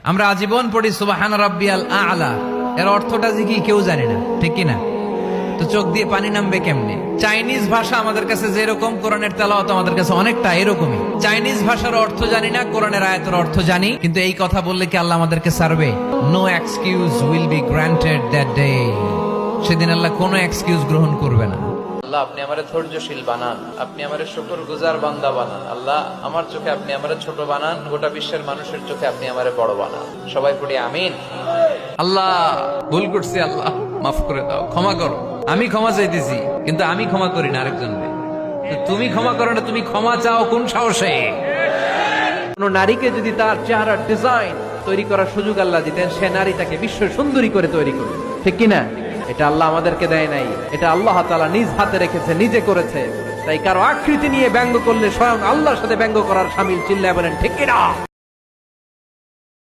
আমরা আজীবন পড়ি সুবহান রাব্বিয়াল আ'লা, এর অর্থটা কি কেউ জানে না, ঠিক কি না? তো চোখ দিয়ে পানি নামবে কেমনে? চাইনিজ ভাষা আমাদের কাছে যেরকম, কোরআনের তেলাওয়াত আমাদের কাছে অনেকটা এরকমই। চাইনিজ ভাষার অর্থ জানি না, কোরআনের আয়াতের অর্থ জানি, কিন্তু এই কথা বললে কি আল্লাহ আমাদেরকে ছাড়বে? No excuse will be granted that day. সেদিন আল্লাহ কোনো এক্সকিউজ গ্রহণ করবে না। আল্লাহ, আপনি আমারে ধৈর্যশীল বানান, আপনি আমারে শুকরগুজার বান্দা বানান। আল্লাহ, আমার চোখে আপনি আমারে ছোট বানান, গোটা বিশ্বের মানুষের চোখে আপনি আমারে বড় বানান। সবাই পড়ি আমিন। আল্লাহ, ভুল করছি, আল্লাহ মাফ করে দাও, ক্ষমা করো। আমি ক্ষমা চাইতেছি, কিন্তু আমি ক্ষমা করি না আরেকজনকে। তুমি ক্ষমা করো না, তুমি ক্ষমা চাও কোন সাহসে? কোন নারীকে যদি তার চেহারার ডিজাইন তৈরি করার সুযোগ আল্লাহ দিতেন, সে নারী তাকে বিশ্ব সুন্দরী করে তৈরি করবে, ঠিক কিনা? এটা আল্লাহ আমাদেরকে দেয় নাই, এটা আল্লাহ তাআলা নিজ হাতে রেখেছে, নিজে করেছে। তাই কারো আকৃতি নিয়ে ব্যঙ্গ করলে স্বয়ং আল্লাহর সাথে ব্যঙ্গ করার শামিল। চিল্লায় বলেন ঠিক কিনা?